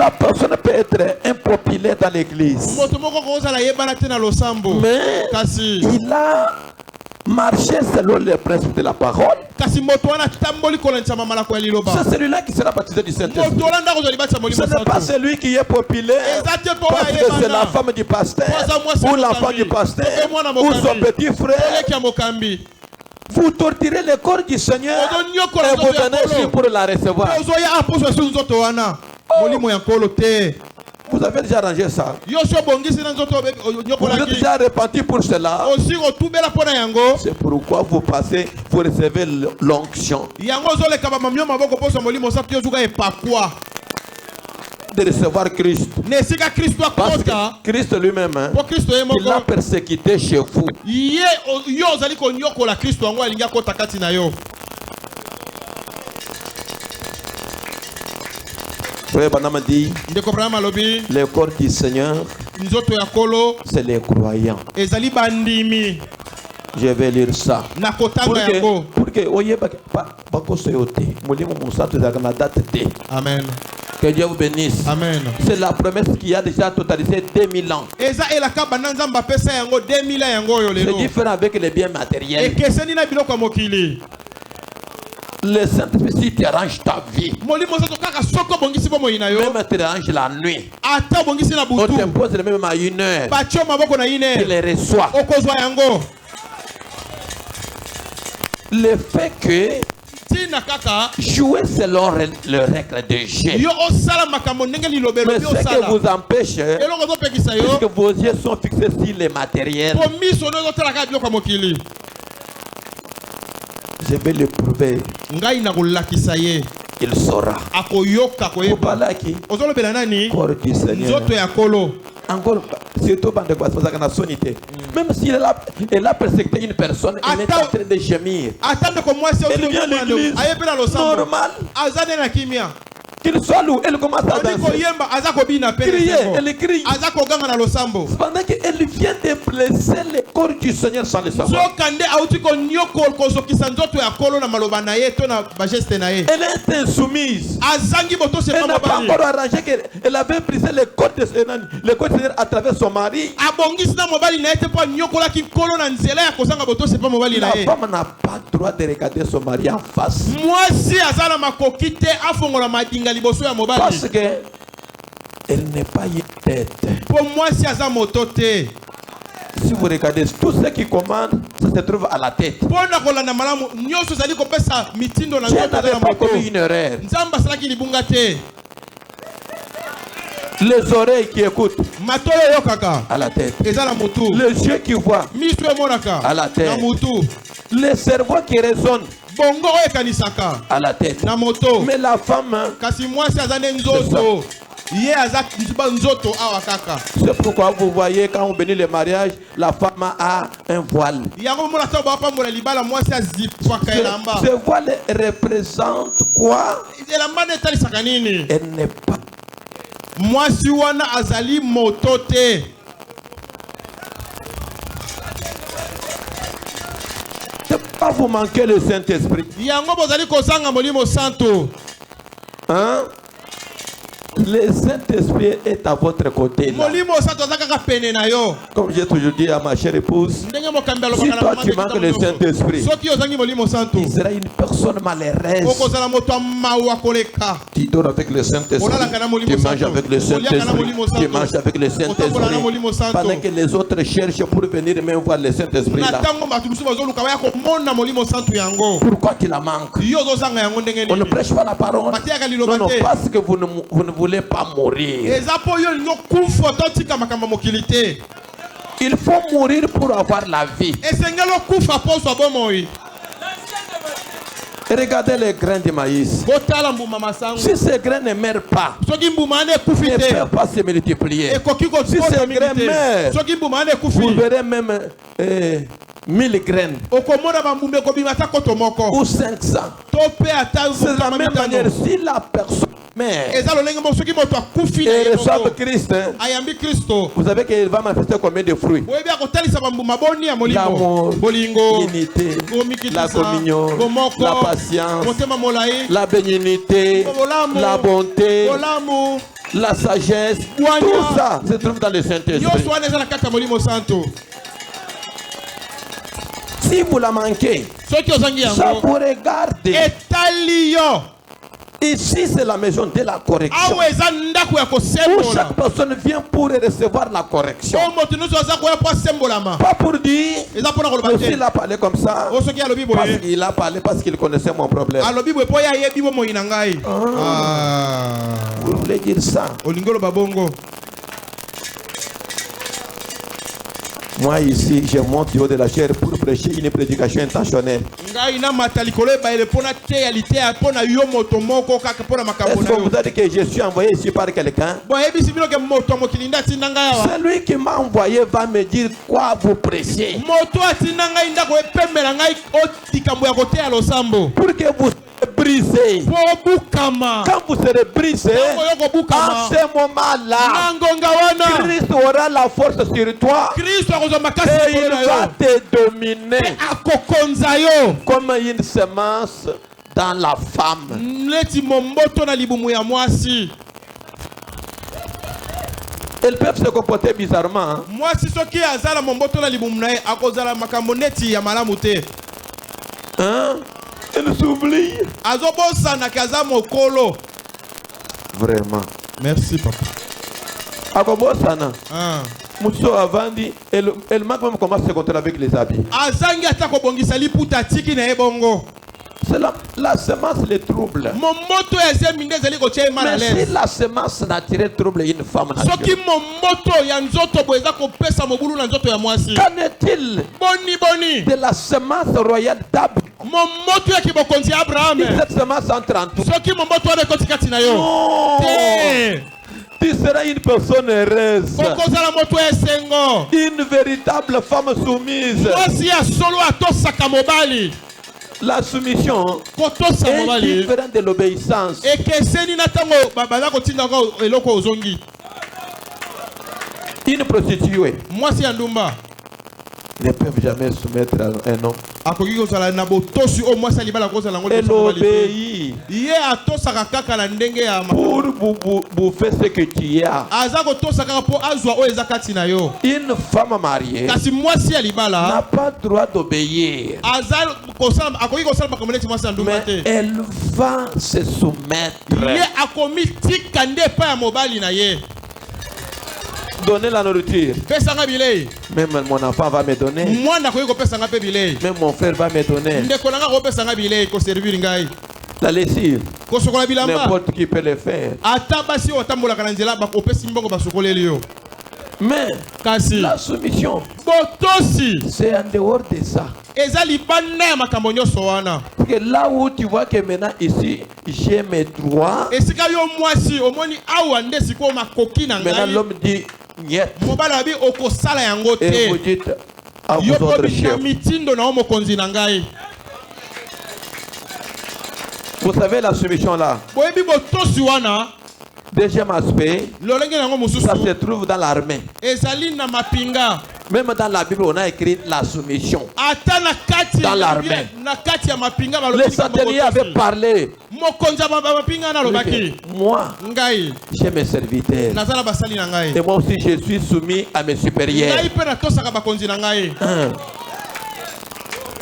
La personne peut être impopulaire dans l'église, mais il a marché selon les principes de la parole. C'est celui-là qui sera baptisé du Saint-Esprit. Ce n'est pas celui qui est populaire parce que c'est la femme du pasteur ou l'enfant du pasteur ou son petit frère. Vous torturez le corps du Seigneur et vous donnez juste pour la recevoir. Vous avez déjà arrangé ça. Vous êtes déjà repenti pour cela. C'est pourquoi vous passez, vous recevez l'onction de recevoir Christ. Parce que Christ lui-même, il l'a persécuté chez vous. Frère Banama dit, le corps du Seigneur, c'est les croyants. Je vais lire ça. Amen. Que Dieu vous bénisse. Amen. C'est la promesse qui a déjà totalisé 2000 ans. C'est différent avec les biens matériels. Le Saint-Esprit te arrange ta vie. Même te arrange la nuit. On t'impose même à 1 heure. Tu les reçois. Le fait que jouer selon les règles de jeu, mais ce qui vous empêche, puisque vos yeux sont fixés sur les matériels, je vais le prouver. Il saura. Vous parlez à qui? Corps du Seigneur. Encore, surtout même si elle a persécuté une personne, elle est en train de gémir. Elle vient à l'église normal. Qu'il soit loup, elle commence à danser. Crier, elle crie. Pendant qu'elle vient de blesser le corps du Seigneur sans le savoir. Elle est insoumise. Elle n'a pas encore arrangé qu'elle avait brisé le corps du Seigneur à travers son mari. La femme n'a pas le droit de regarder son mari en face. Parce que elle n'est pas une tête. Si vous regardez, tout ce qui commande, ça se trouve à la tête. Dieu n'avait pas commis une erreur. Les oreilles qui écoutent, à la tête. Les yeux qui voient, à la tête. Le cerveau qui raisonne, à la tête. Mais la femme, c'est pourquoi vous voyez quand on bénit le mariage, la femme a un voile. Ce voile représente quoi? Elle n'est pas. Mwasi wana azali motote. Pas vous manquer le Saint-Esprit. Hein? Le Saint-Esprit est à votre côté là. Comme j'ai toujours dit à ma chère épouse, si toi tu manques le Saint-Esprit, tu seras une personne malheureuse. Tu dors avec le Saint-Esprit, tu manges avec le Saint-Esprit, tu manges avec le Saint-Esprit, pendant que les autres cherchent pour venir même voir le Saint-Esprit là. Pourquoi tu la manques? On ne prêche pas la parole. Non, non, parce que vous ne voulez pas mourir. Il faut mourir pour avoir la vie. Regardez les grains de maïs. Si ces grains ne meurent pas, ne peuvent pas se multiplier. Si ces grains meurent, vous verrez même 1000 graines ou 500. C'est de la même manière, si la personne meurt et reçoit Christ, vous savez qu'il va manifester combien de fruits? L'amour, l'unité, la communion, la patience, la bénignité, la bonté, la sagesse, tout ça se trouve dans le Saint-Esprit. Si vous la manquez, ça vous regarde. Ici, c'est la maison de la correction. Où chaque personne vient pour recevoir la correction. Pas pour dire, s'il a parlé comme ça, parce qu'il a parlé parce qu'il connaissait mon problème. Vous voulez dire ça? Moi ici, je monte du haut de la chair pour prêcher une prédication intentionnelle. Est-ce que vous avez dit que je suis envoyé ici par quelqu'un? Celui qui m'a envoyé va me dire quoi vous prêchez. Pour que vous brisé. Quand vous serez brisé, en ce moment-là, Christ aura la force sur toi et il va te dominer comme une semence dans la femme. Elles peuvent se comporter bizarrement. Hein? Elle s'oublie. Vraiment. Merci, papa. Elle m'a même commencé à se compter avec les habits. C'est la semence les trouble. Mais si la semence naturelle trouble une femme naturelle, qu'en est-il de la semence royale d'Abraham? Si cette semence entre en tout, tu seras une personne heureuse, une véritable femme soumise. La soumission est différente de l'obéissance. Une prostituée ne peut jamais soumettre un homme. Elle obéit pour bouffer ce que tu as. Une femme mariée n'a pas le droit d'obéir, mais elle va se soumettre. Donner la nourriture. Même mon enfant va me donner. Même mon frère va me donner. La lessive, n'importe qui peut le faire. Mais la soumission, c'est en dehors de ça. Parce que là où tu vois que maintenant ici j'ai mes droits, maintenant l'homme dit niet. Et vous dites à vous autres chefs. Vous savez la soumission là. Deuxième aspect, ça se trouve dans l'armée. Même dans la Bible, on a écrit la soumission. Dans l'armée. Le centenier avait parlé. Moi, j'ai mes serviteurs. Et moi aussi, je suis soumis à mes supérieurs.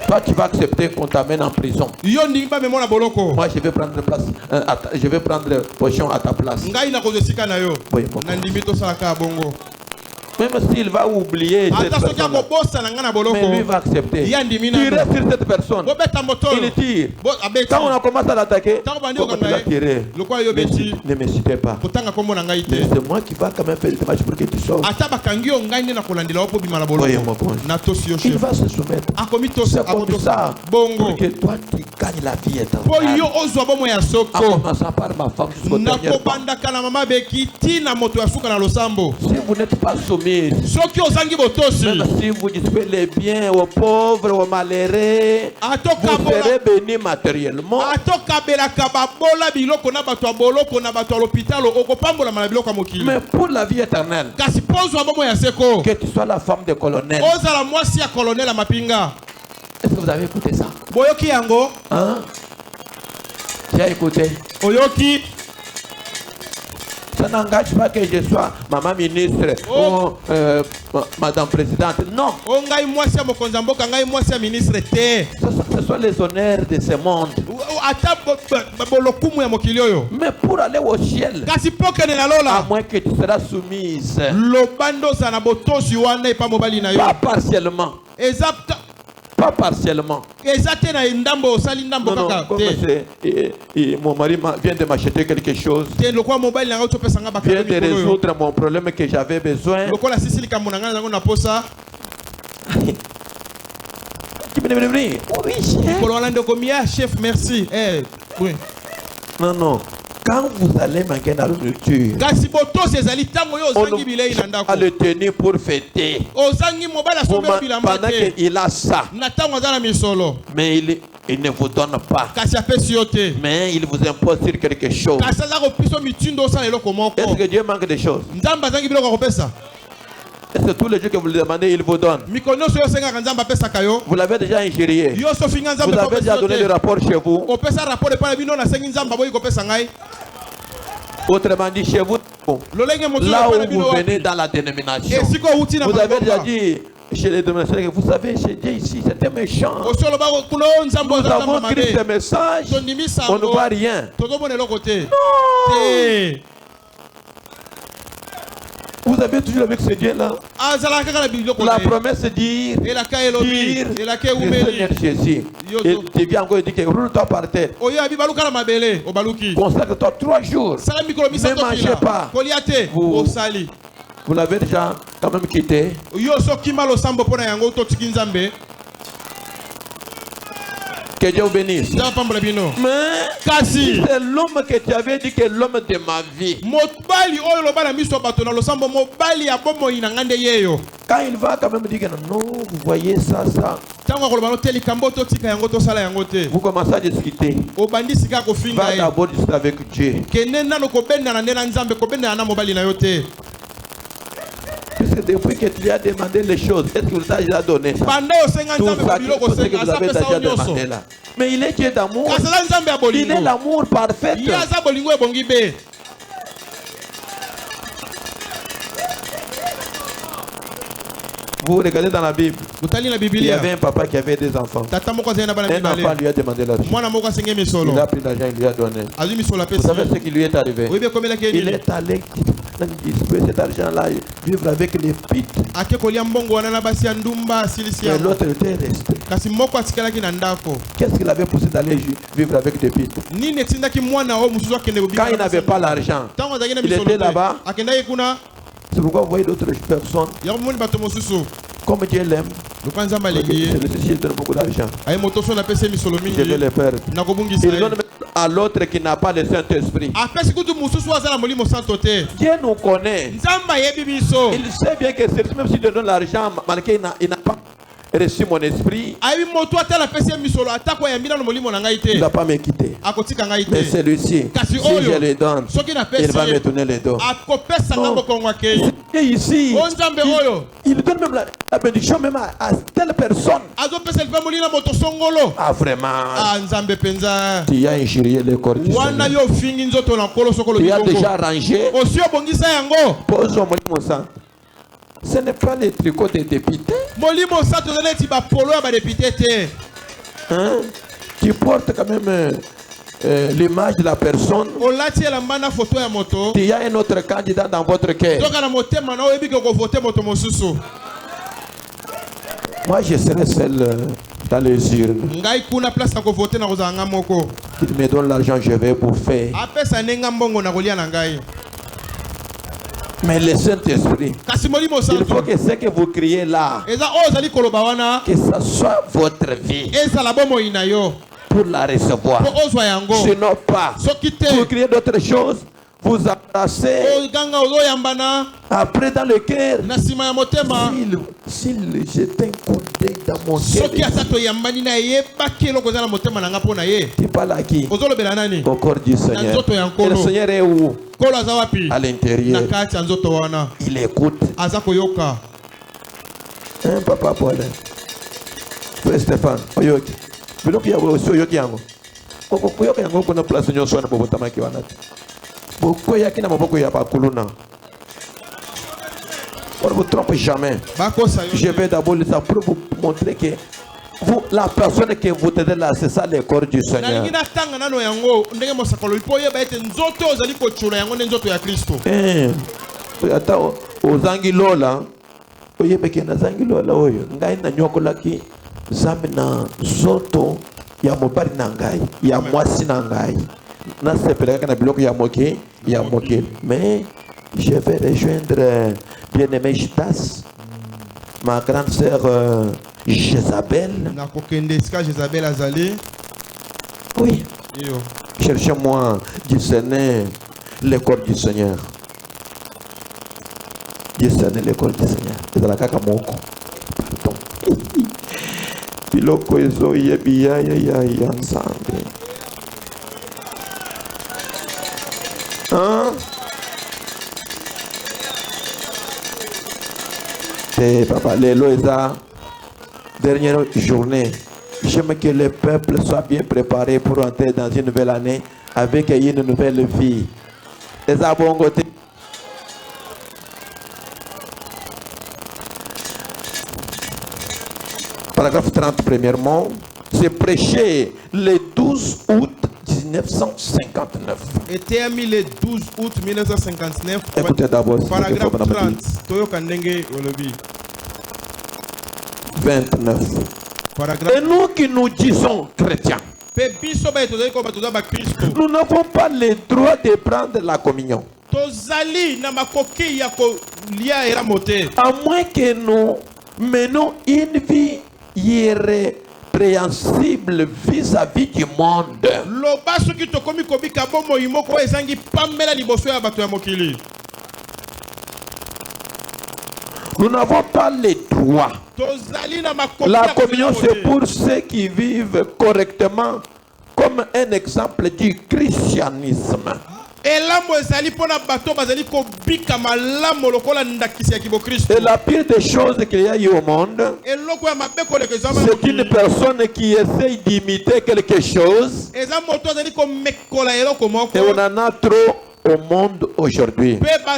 Toi, tu vas accepter qu'on t'amène en prison. Moi, je vais prendre place. Je vais prendre potion à ta place. Oui, même s'il va oublier cette personne, mais lui va accepter. Tirer sur cette personne. Il tire. Quand on a commencé à l'attaquer, il a tiré. Ne me citez pas. Mais c'est moi qui va quand même faire le démarche pour que tu sortes. Il va se soumettre. C'est comme ça pour que toi tu gagnes la vie éternelle. En commençant par ma femme jusqu'au dernier pas. Si vous n'êtes pas soumis, même si vous distribuez les biens aux pauvres, aux malheureux, vous serez bénis matériellement. Mais pour la vie éternelle, que tu sois la femme de colonel. Est-ce que vous avez écouté ça? Hein? Tu as écouté? Ça n'engage pas que je sois maman ministre ou madame présidente. Non. Ce sont les honneurs de ce monde. Mais pour aller au ciel, à moins que tu seras soumise, pas partiellement. Pas partiellement. Non, comme mon mari vient de m'acheter quelque chose, vient de résoudre mon problème que j'avais besoin. Oui, chef, merci. Non, non. Quand vous allez manquer la nourriture, on va le tenir pour fêter. Pendant qu'il a ça, mais il ne vous donne pas. Mais il vous impose sur quelque chose. Est-ce que Dieu manque de choses? Est-ce que tous les jours que vous le demandez, il vous donne? Vous l'avez déjà ingéré. Vous avez déjà donné le rapport chez vous. Autrement dit, chez vous, là où vous venez dans la dénomination, vous avez déjà dit chez les dénominations, vous savez, chez Dieu ici, c'était méchant. Nous avons écrit ce message, on ne voit rien. Non. Vous avez toujours avec ce Dieu-là. La promesse de dire le Seigneur Jésus. Tu viens encore et dit que roule-toi par terre. Consacre-toi 3 jours. Ne mangez pas. Vous l'avez déjà quand même quitté. Que Dieu vous bénisse. Mais si c'est l'homme que tu avais dit que l'homme de ma vie, quand il va quand même dire que non, vous voyez ça. Vous commencez à discuter. Va d'abord discuter avec Dieu. Puisque depuis que tu lui as demandé les choses, est-ce que vous avez déjà donné ça? Tout ça que vous avez déjà demandé là. Mais il est Dieu d'amour. Il est l'amour parfait. Vous regardez dans la Bible, il y avait un papa qui avait des enfants. Un enfant lui a demandé l'argent. Il a pris l'argent, il lui a donné. Vous savez ce qui lui est arrivé? Il est allé distribuer cet argent-là, vivre avec les pites. Et l'autre était resté. Qu'est-ce qu'il avait poussé d'aller vivre avec des pites? Quand il n'avait pas l'argent, il était là-bas. C'est pourquoi vous voyez d'autres personnes, comme Dieu l'aime, il donne beaucoup d'argent. Je vais les perdre. Il donne à l'autre qui n'a pas le Saint-Esprit. Dieu nous connaît. Il sait bien que c'est même s'il donne l'argent, malgré il n'a pas reçu mon esprit, il ne va pas me quitter. Mais celui-ci, si je le donne, il va me tourner le dos. Et ici, il donne même la bénédiction même à telle personne. Ah vraiment, tu as ingéré le corps du Seigneur. Tu as déjà rangé. Pose-moi mon sang. Ce n'est pas les tricots des députés. Hein? Tu portes quand même l'image de la personne. Il y a un autre candidat dans votre cœur. Moi, je serai seul dans les urnes. Il me donne l'argent, je vais bouffer. Mais le Saint-Esprit, il faut que ce que vous criez là, que ce soit votre vie pour la recevoir. Sinon pas. Vous criez d'autres choses, vous embrassez. Après dans le cœur, s'il jette un coup d'œil dans mon cœur, tu parles à qui? Au corps du Seigneur. Et le Seigneur est où? À l'intérieur. Il écoute. Papa Paul. Frère Stéphane. Oyoki. Biloki ya aussi oyoki yango. Oyoki yango kuna place nyoso na bobotama ki wanati. On ne vous trompe jamais. Je vais d'abord les pour vous montrer que vous, la personne que vous êtes là, c'est ça le corps du Seigneur. Attends, aux angilola, oye bekena zangilola oyo, ngai na nyokolaki zamina zoto ya mobali na ngai, ya mwasi na ngai. Na sepelaka na biloko ya moke, mais je vais rejoindre bien-aimé Judas, ma grande sœur Jézabel. Oui. Cherchez-moi discerner le corps du Seigneur. Discerner le corps du Seigneur. C'est la caca moko. Pardon. Biloko ezo yebi ya nzambe. Hein? Et papa, les lois, dernière journée, j'aime que le peuple soit bien préparé pour entrer dans une nouvelle année avec une nouvelle vie. Et ça, bon côté. Paragraphe 30, premièrement, c'est prêché le 12 août 1959. Était mis le 12 août 1959. Écoutez d'abord. Paragraphe 30. 29. Et nous qui nous disons chrétiens, nous n'avons pas le droit de prendre la communion. À moins que nous menons une vie irrépréhensible vis-à-vis du monde. Nous n'avons pas les droits. La communion, c'est pour ceux qui vivent correctement, comme un exemple du christianisme. Et la pire des choses qu'il y a eu au monde, c'est une personne qui essaye d'imiter quelque chose. Et on en a trop au monde aujourd'hui. À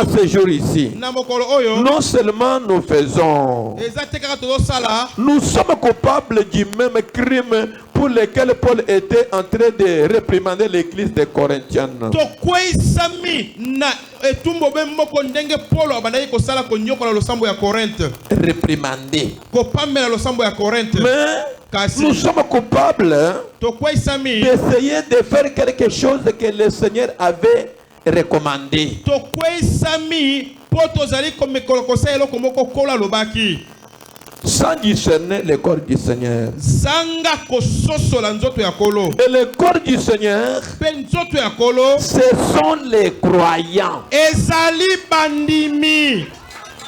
ce jour ici, non seulement nous faisons, nous sommes coupables du même crime pour lequel Paul était en train de réprimander l'église des Corinthiens. Réprimander. Mais nous sommes coupables d'essayer de faire quelque chose que le Seigneur avait recommandé. Sans discerner le corps du Seigneur. Et le corps du Seigneur, ce sont les croyants.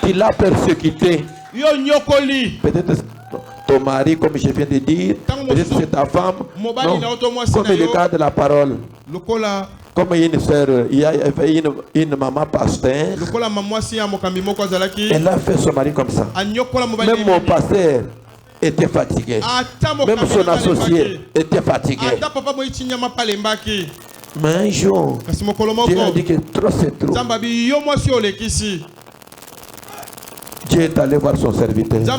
Il a persécuté. Peut-être ton mari, comme je viens de dire, peut-être c'est ta femme. Non, comme le cas de la parole. Comme une sœur, il y a une maman pasteur. Elle a fait son mari comme ça. Même mon pasteur était fatigué. Même son associé était fatigué. Mais un jour, Dieu a dit que trop c'est trop. Dieu est allé voir son serviteur. J'en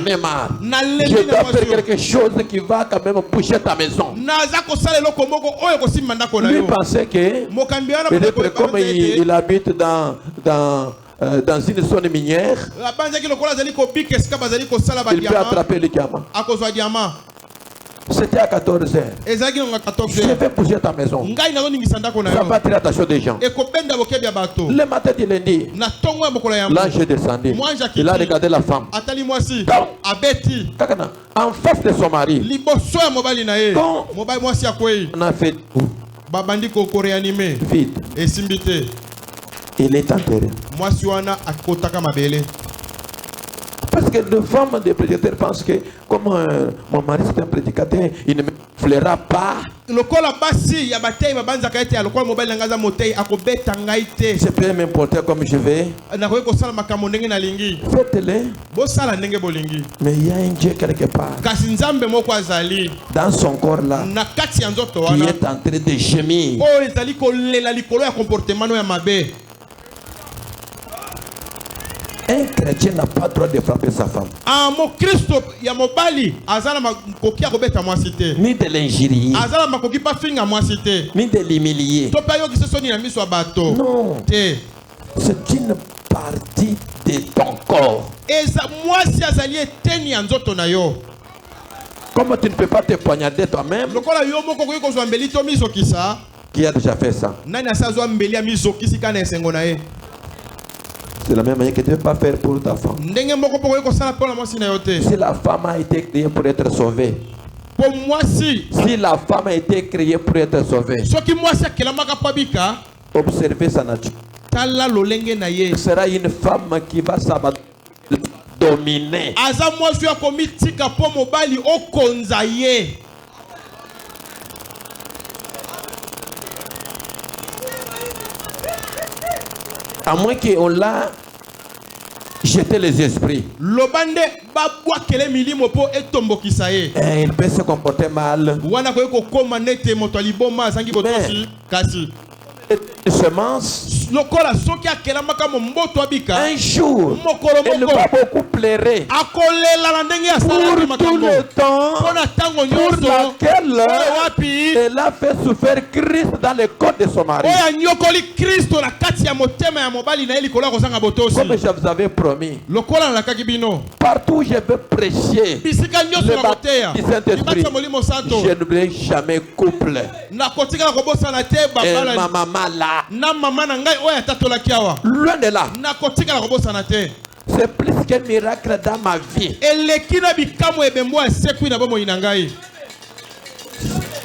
ai marre. Je dois faire quelque chose qui va quand même boucher ta maison. Lui pensait que, peut-être comme il habite dans une zone minière, il peut attraper le diamant. C'était à 14h. Je vais bouger ta maison. Ça va attirer l'attention des gens. Le matin du lundi, l'ange est descendu. Il a regardé la femme. En face de son mari. On a fait vide. Il est enterré. Parce que les femmes des prédicateurs pensent que comme mon mari c'est un prédicateur, il ne me flaira pas. lokola basi ya batei babanza kaite lokola mobile nangaza motei akobeta ngaite. Je peux m'importer comme je vais. Na ko sala makambo ndenge na lingi. Faites-le. Bo sala ndenge bolingi. Mais il y a un Dieu quelque part. Kasi nzambe moko azali. Dans son corps là. Na kati ya nzoto Qui wana. est en train de gémir. Oh ezali ko lela likolo ya comportement no ya mabe. Un chrétien n'a pas le droit de frapper sa femme. Ah mon Christo ya mobali azala makoki akobeta mwasi te. Ni de l'injurier. Azala makoki pa finga mwasi te. Ni de l'humilier. To pa yo ki se soni na miso bato. Non. Te. C'est une partie de ton corps. Eza mwasi azali eteni ya nzoto na yo. Comme tu ne peux pas te poignarder toi-même. Lokola yo moko koki kozwa mbeli to miso kisa. Qui a déjà fait ça? Nani asazwa mbeli ya miso kisi kana esengo na ye. C'est la même manière que tu ne peux pas faire pour ta femme. Si la femme a été créée pour être sauvée. Si la femme a été créée pour être sauvée. Observez sa nature. Ce sera une femme qui va dominer. À moins qu'on l'a jeté les esprits. Il peut se comporter mal. Les semences. Un jour, elle va beaucoup pleurer pour tout le temps pour laquelle elle a fait souffrir Christ dans le corps de son mari. Comme je vous avais promis, partout où je veux prêcher le baptême du Saint-Esprit, je n'oublierai jamais couple. Et ma maman là, loin de là, c'est plus qu'un miracle dans ma vie.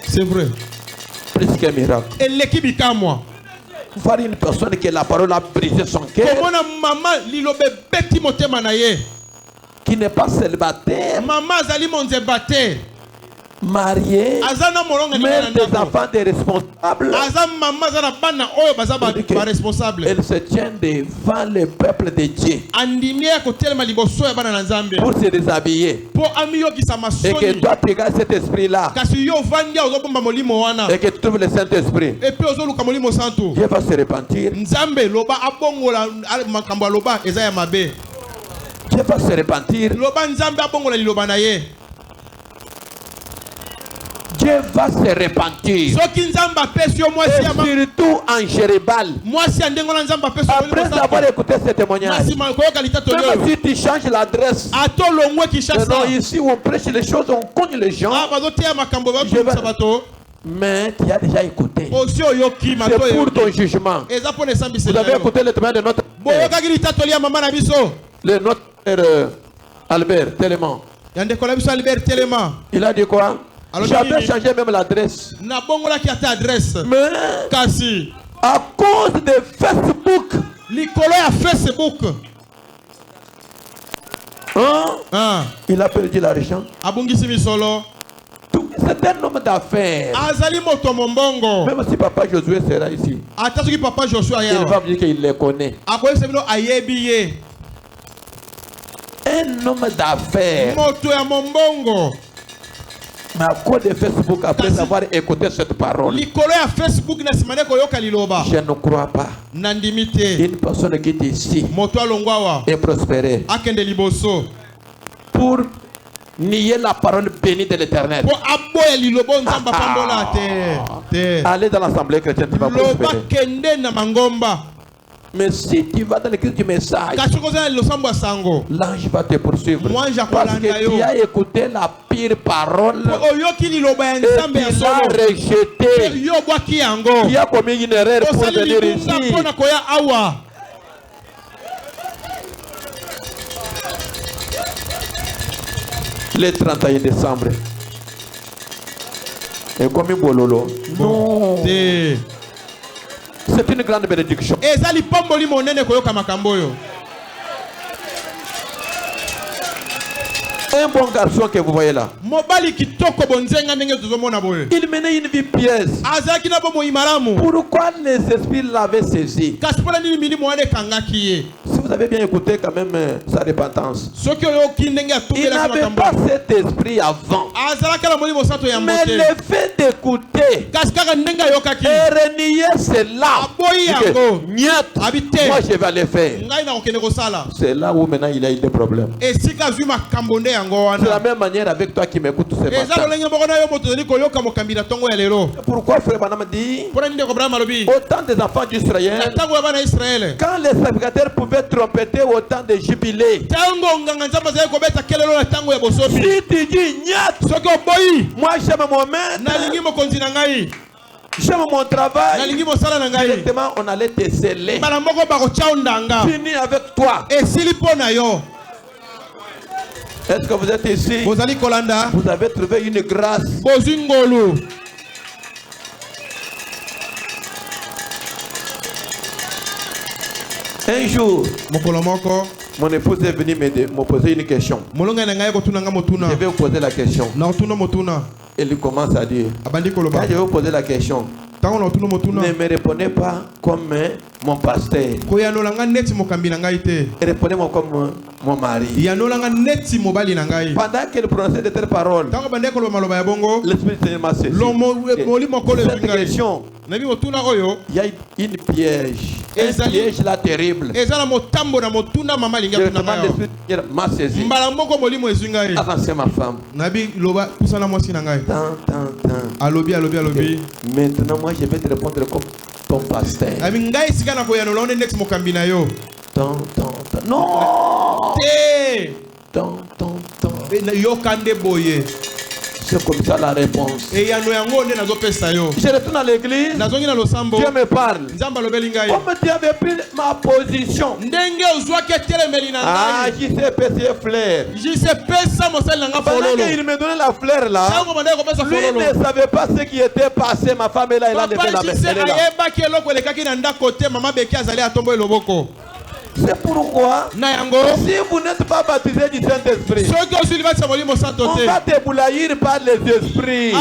C'est vrai. Plus qu'un miracle. Voir une personne que la parole a brisé son cœur, qui n'est pas célibataire, marié, mère des enfants, des responsables, elle se tient devant le peuple de Dieu pour se déshabiller. Et que toi tu regardes cet esprit là et que tu trouves le Saint-Esprit, Dieu va se repentir. Dieu va se repentir. Dieu va se repentir. Et surtout en Jérébal. Après avoir écouté ce témoignage, même si tu changes l'adresse, non, ici où on prêche les choses, on cogne les gens. Mais tu as déjà écouté. C'est pour ton jugement. Vous avez écouté le témoignage de notre père, Albert Télément. Il a dit quoi? J'avais changé même l'adresse. Mais à cause de Facebook, il a perdu l'argent. C'est un homme d'affaires. Même si Papa Josué sera ici, il va me dire qu'il les connaît. Un homme d'affaires. Mais à cause de Facebook, après avoir écouté cette parole, je ne crois pas. Une personne qui est ici est prospérée pour nier la parole bénie de l'Éternel. Allez dans l'assemblée chrétienne, tu vas prospérer. Mais si tu vas dans l'église du message, l'ange va te poursuivre. Parce que tu as écouté la pire parole et tu l'as rejeté. Tu as commis une erreur pour venir ici. Le 31 décembre. Et comme un bololo. Non. C'est une grande bénédiction. Il Un bon garçon que vous voyez là. Mobali kitoko bonzenga ndenge tuzomona boye. Il menait une vie pièce. Azaki na bomo imalamu. Pourquoi les esprits l'avaient saisi? Kaspola nini milimo wane kangaki ye. Si vous avez bien écouté quand même sa repentance. Soki oyo kindenge atumbela Il n'avait pas cet esprit avant. Azalaka la molimo sato ya Mais mote. le fait d'écouter Kaskaka ndenga yokaki. et renier cela. Aboyi yango. Niet. Habite. Moi je vais le faire. Ngai na okende kosala. C'est là où maintenant il a eu des problèmes. Et si kazu makambo nde yango wana. C'est la même manière avec toi qui m'écoutes ce matin. Pourquoi frère Branham dit autant des enfants d'Israël, quand les sacrificateurs pouvaient trompeter autant de jubilés, si tu dis niet, moi j'aime mon maître, j'aime mon travail, directement on allait te sceller. Fini avec toi. Est-ce que vous êtes ici? Vous avez trouvé une grâce. Un jour, mon épouse est venue me poser une question. Je vais vous poser la question. Elle commence à dire, quand je vais vous poser la question, ne me répondez pas comme mon pasteur. Répondez-moi comme mon mari. Pendant qu'elle prononçait de telles paroles, l'Esprit de Dieu m'a saisi. Cette question, il y a une piège. Un piège là terrible. Directement l'Esprit de Dieu m'a saisi. Avancez ma femme. Maintenant moi je vais te répondre comme ton pasteur. Non. C'est comme ça la réponse. Je retourne à l'église. Dieu me parle. Comme Dieu avait pris ma position. Ah, j'y sais passer fleur. Pendant qu'il me donnait la fleur là, lui ne savait pas ce qui était passé. Ma femme est là, elle a levé la main. C'est pourquoi, si vous n'êtes pas baptisé du Saint-Esprit, on va te bouillir par les esprits.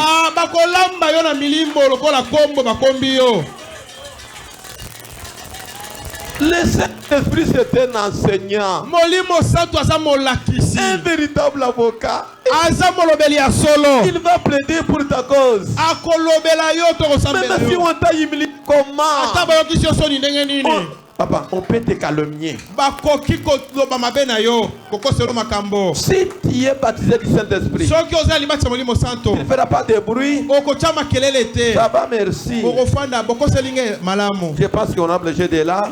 Le Saint-Esprit c'est un enseignant, un véritable avocat. Il va plaider pour ta cause. Même si on t'a humilié, comment? Papa, on peut te calomnier. Si tu es baptisé du Saint-Esprit, tu ne feras pas de bruit. Ça va, merci. Je pense qu'on a obligé de là.